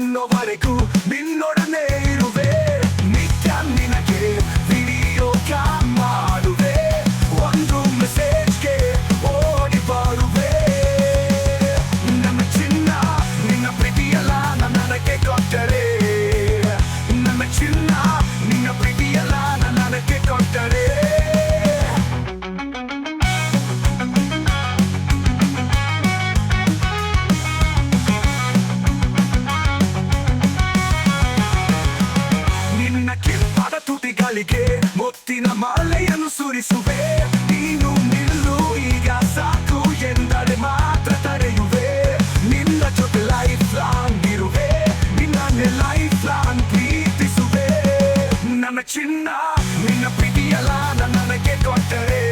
ಎನ್ನುವರೆಗೂ ನಿನ್ನೊಡನೆ ಇರುವೆ. ನಿತ್ಯ ನಿನಗೆ ವಿಡಿಯೋ ಕಾಲ್ ಮಾಡುವೆ, ಒಂದು ಮೆಸೇಜ್ಗೆ ಓಡಿ ಬರುವೆ. ನನ್ನ ಚಿನ್ನ ನಿನ್ನ ಪ್ರೀತಿಯಲ್ಲ ನನಗೆ ಕೊಟ್ಟರೆ, ನನ್ನ ಚಿನ್ನ ನಿನ್ನ ಪ್ರೀತಿಯಲ್ಲ ನನಗೆ ಕೊಟ್ಟರೆ. ಕೆಂಪಾದ ತುಟಿಗಳಿಗೆ ಮುತ್ತಿನ ಮಾಲೆಯನ್ನು ಸುರಿಸುವೆ. ನೀನು ನಿಲ್ಲು ಈಗ ಸಾಕು ಎಂದರೆ ಮಾತ್ರ ತಡೆಯುವೆ. ನಿನ್ನ ಜೊತೆ ಲೈಫ್ ಲಾಂಗ್ ಇರುವೆ, ನಿನ್ನೆ ಲೈಫ್ ಲಾಂಗ್ ಪ್ರೀತಿಸುವೆ. ನನ್ನ ಚಿನ್ನ ನಿನ್ನ ಪ್ರೀತಿಯಲ್ಲ ನನಗೆ ಕೊಟ್ಟರೆ,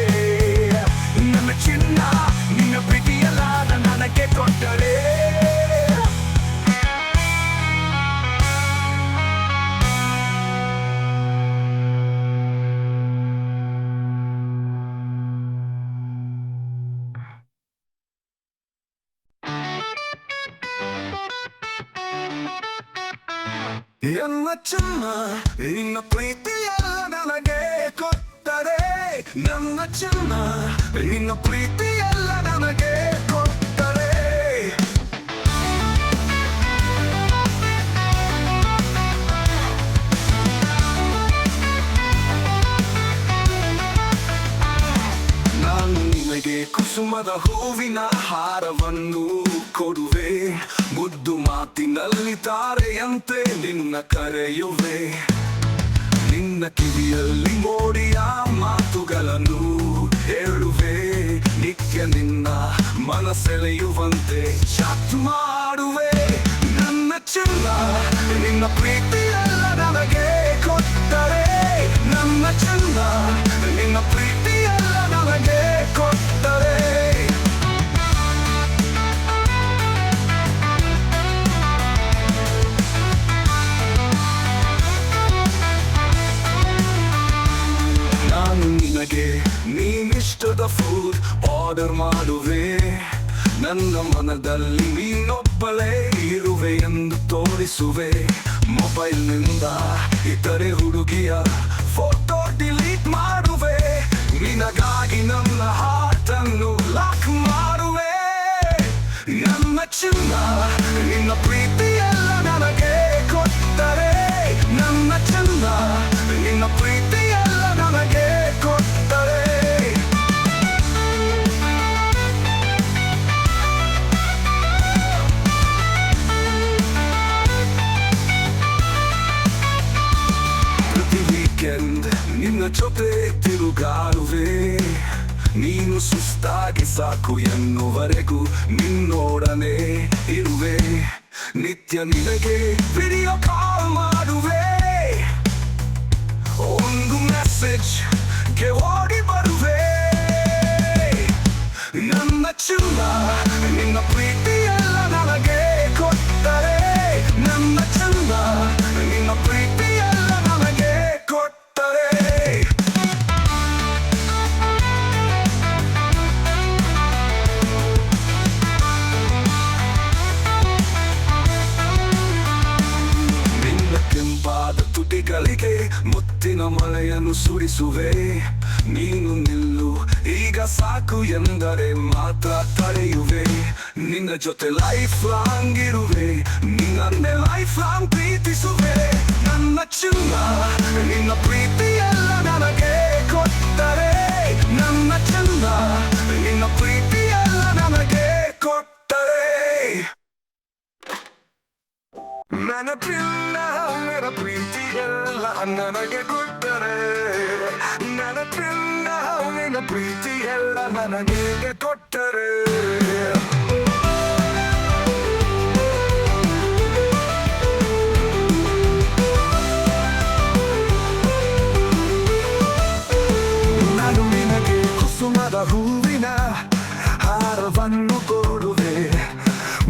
ನನ್ನ ಚಿನ್ನ ನಿನ್ನ ಪ್ರೀತಿಯಲ್ಲ ನನಗೆ ಕೊಟ್ಟರೆ. ನನ್ನ ಚಿನ್ನ ನಿನ್ನ ಪ್ರೀತಿಯಲ್ಲ ನನಗೆ ಕೊಟ್ಟರೆ, ನನ್ನ ಚಿನ್ನ ನಿನ್ನ ಪ್ರೀತಿಯಲ್ಲ ನನಗೆ ಕೊಟ್ಟರೆ. ನಾನು ನಿನಗೆ ಕುಸುಮದ ಹೂವಿನ ಹಾರವನ್ನು ಕೊಡುವೆ, ಮುದ್ದು ಮಾತಿನಲ್ಲಿ ತಾರೆಯಂತೆ ನಿನ್ನ ಕರೆಯುವೆ. ನಿನ್ನ ಕಿವಿಯಲ್ಲಿ ಮೋಡಿಯ ಮಾತುಗಳನ್ನು ಹೇಳುವೆ, ನಿತ್ಯ ನಿನ್ನ ಮನಸೆಳೆಯುವಂತೆ ಚಾಟ್ ಮಾಡುವೆ. ನನ್ನ ಚಿನ್ನ ನಿನ್ನ ಪ್ರೀತಿಯಲ್ಲ ನನಗೆ ಕೊಟ್ಟರೆ, ನನ್ನ ಚಿನ್ನ ನಿನ್ನ ಪ್ರೀತಿಯಲ್ಲ ನನಗೆ ಕೊಟ್ಟರೆ. ನಾನು ನಿನಗೆ ನೀನಿಷ್ಟದ ಫುಡ್ ಆರ್ಡರ್ ಮಾಡುವೆ, ನನ್ನ ಮನದಲ್ಲಿ ನೀನೊಬ್ಬಳೇ ಇರುವೆ ಎಂದು ತೋರಿಸುವೆ. ಮೊಬೈಲ್ನಿಂದ ಇತರೆ ಹುಡುಗಿಯ ಫೋಟೋ ಡಿಲೀಟ್ ಮಾಡುವೆ, ನಿನಗಾಗಿ ನನ್ನ ಹಾರ್ಟ್ ಅನ್ನು ಲಾಕ್ ಮಾಡುವೆ. ನನ್ನ ಚಿನ್ನ ನಿನ್ನ ಪ್ರೀತಿಯಲ್ಲ ನನಗೆ ಕೊಟ್ಟರೆ, ನನ್ನ ಚಿನ್ನ ನಿನ್ನ ಪ್ರೀತಿಯಲ್ಲ ನನಗೆ ಕೊಟ್ಟರೆ. ಪ್ರತಿ ವೀಕೆಂಡ್ ನಿನ್ನ ಜೊತೆ ತಿರುಗಾಡುವೆ, ನೀನು ಸುಸ್ತಾಗಿ ಸಾಕು ಎನ್ನುವರೆಗೂ ನಿನ್ನೊಡನೆ ಇರುವೆ. ನಿತ್ಯ ನಿನಗೆ ವಿಡಿಯೋ ಕಾಲ್ ಮಾಡುವೆ, ಒಂದು ಮೆಸೇಜ್ಗೆ ಓಡಿ ಬರುವೆ. ನನ್ನ ಚಿನ್ನ ನಿನ್ನ ಪ್ರೀತಿಯಲ್ಲ ನನಗೆ ಕೊಟ್ಟರೆ, ನನ್ನ ಚಿನ್ನ ನಿನ್ನ ಪ್ರೀತಿಯಲ್ಲ ನನಗೆ ಕೊಟ್ಟರೆ. ನಿನ್ನ ಕೆಂಪಾದ ತುಟಿಗಳಿಗೆ ಮುತ್ತಿನ ಮಳೆಯನ್ನು ಸುರಿಸುವೆ. ನೀನು ನಿಲ್ಲು ಈಗ ಸಾಕು ಎಂದರೆ ಮಾತ್ರ ತಡೆಯುವೆ. ನಿನ್ನ ಜೊತೆ ಲೈಫ್ ಲಾಂಗ್ ಇರುವೆ, ನಿನ್ನೆ ಲೈಫ್ ಲಾಂಗ್ ಪ್ರೀತಿಸುವೆ. ನನ್ನ ಚಿನ್ನ ನಿನ್ನ ಪ್ರೀತಿಯಲ್ಲ ನನಗೆ ಕೊಟ್ಟರೆ, ನನ್ನ ಚಿನ್ನ ನಿನ್ನ ಪ್ರೀತಿಯಲ್ಲ ನನಗೆ ಕೊಟ್ಟರೆ. ನನ್ನ ಚಿನ್ನ ನಿನ್ನ ಪ್ರೀತಿಯಲ್ಲ ನನಗೆ ಕೊಟ್ಟರೆ, ನನ್ನ ಚಿನ್ನ ನಿನ್ನ ಪ್ರೀತಿಯಲ್ಲ ನನಗೆ ಕೊಟ್ಟರೆ. ನಾನು ನಿನಗೆ ಕುಸುಮದ ಹೂವಿನ ಹಾರವನ್ನು ಕೊಡುವೆ,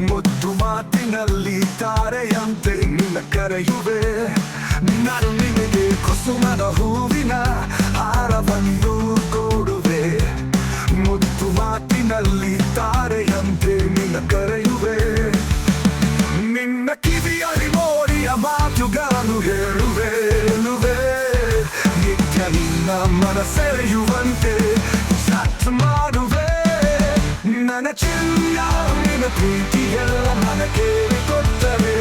ಮುದ್ದು ಮಾತಿನಲ್ಲಿ ತಾರೆಯಂತೆ ನಿನ್ನ ಕರೆಯುವೆ. ನಾನು ನಿನಗೆ ಕುಸುಮದ ಹೂವಿನ ಹಾರವನ್ನು ಕೊಡುವೆ, ಮುದ್ದು ಮಾತಿನಲ್ಲಿ ತಾರೆಯಂತೆ ನಿನ್ನ ಕರೆಯುವೆ. ನಿನ್ನ ಕಿವಿಯಲ್ಲಿ ಪ್ರೀತಿ ಎಲ್ಲ ನನಗೆ ಕೊಟ್ಟರೆ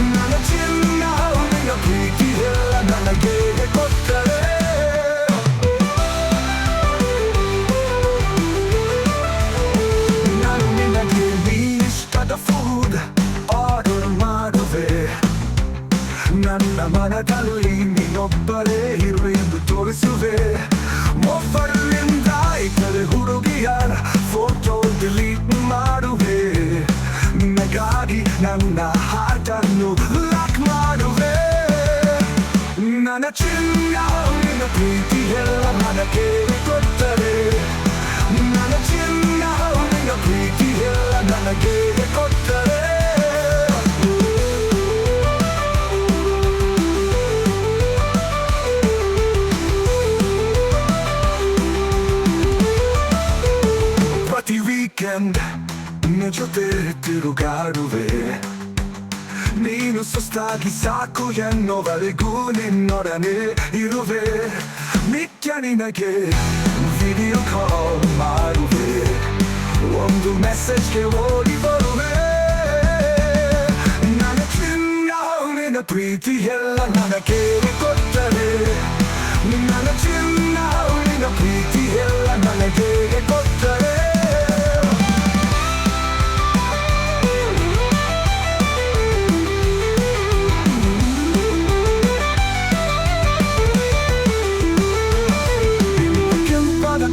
ನನ್ನ ಚಿನ್ನ ನಿನ್ನ ಪ್ರೀತಿ ಎಲ್ಲ ನನಗೆ ಕೊಟ್ಟರೆ ನಾನು ನಿನಗೆ ಇಷ್ಟದ ಫುಡ್ ಆರ್ಡರ್ ಮಾಡುವೆ ನನ್ನ ಮನದಲ್ಲಿ ನೀನೊಬ್ಬರೇ ಇರು ಎಂದು ತೋರಿಸುವೆ ಮೊಬೈಲಿಂದ ಇತರೆ ಹುಡುಗಿಯರ ಫೋಟೋ ಡಿಲೀಟ್ ಮಾಡುವೆ ನಿನಗಾಗಿ ನನ್ನ ಹಾಟನ್ನು ಲಾಕ್ ಮಾಡುವೆ ನನ್ನ ಚಿನ್ನ ನಿನ್ನ ಪ್ರೀತಿ ಎಲ್ಲ ನನಗೆ ಕೊಟ್ಟರೆ ನನ್ನ ಚಿನ್ನ ನಿನ್ನ ಪ್ರೀತಿ ಎಲ್ಲ ನನಗೆ ಕೊಟ್ಟರೆ ಪ್ರತಿ ವೀಕೆಂಡ್ ನಿನ್ನ ಜೊತೆ ತಿರುಗಾಡುವೆ ನೀನು ಸುಸ್ತಾಗಿ ಸಾಕು ಎನ್ನುವರೆಗೂ ನಿನ್ನೊಡನೆ ಇರುವೆ ನಿತ್ಯ ನಿನಗೆ ವಿಡಿಯೋ ಕಾಲ್ ಮಾಡುವೆ ಒಂದು ಮೆಸೇಜ್ಗೆ ಓಡಿ ಬರುವೆ ನನ್ನ ಚಿನ್ನ ನಿನ್ನ ಪ್ರೀತಿ ಎಲ್ಲ ನನಗೆ ಕೊಟ್ಟರೆ ನನ್ನ ಚಿನ್ನ ನಿನ್ನ ಪ್ರೀತಿ ಎಲ್ಲ ನನಗೆ ಕೊಟ್ಟರೆ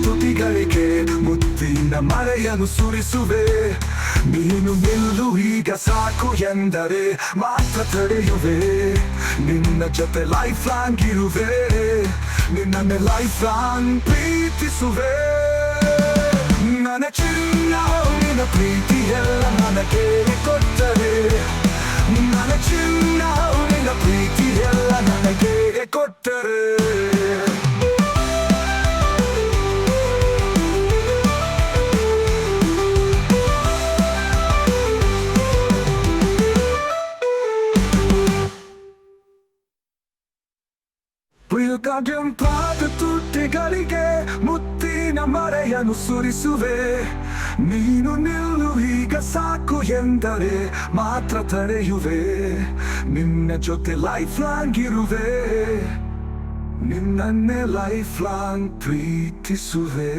ತುಟಿಗಳಿಗೆ ಮುತ್ತಿನ ಮಳೆಯನ್ನು ಸುರಿಸುವೆ ನೀನು ನಿಲ್ಲು ಈಗ ಸಾಕು ಎಂದರೆ ಮಾತ್ರ ತಡೆಯುವೆ ನಿನ್ನ ಜೊತೆ ಲೈಫ್ ಲಾಂಗ್ ಇರುವೆ ನಿನ್ನನ್ನೇ ಲೈಫ್ ಲಾಂಗ್ ಪ್ರೀತಿಸುವೆ ನನ್ನ ಚಿನ್ನ ನಿನ್ನ ಪ್ರೀತಿ ಎಲ್ಲ ನನಗೆ ಕೊಟ್ಟರೆ ನನ್ನ ಚಿನ್ನ ನಿನ್ನ ಪ್ರೀತಿ ಎಲ್ಲ ನನಗೆ ಕೊಟ್ಟರೆ ಪ್ರಿಯಗಂಪಾದ ತುಟಿಗಳಿಗೆ ಮುತ್ತಿನ ಮಳೆಯನ್ನು ಸುರಿಸುವೆ ನೀನು ನಿಲ್ಲು ಈಗ ಸಾಕು ಎಂದರೆ ಮಾತ್ರ ತಡೆಯುವೆ ನಿನ್ನ ಜೊತೆ ಲೈಫ್ ಲಾಂಗ್ ಇರುವೆ ನಿನ್ನನ್ನೇ ಲೈಫ್ ಲಾಂಗ್ ಪ್ರೀತಿಸುವೆ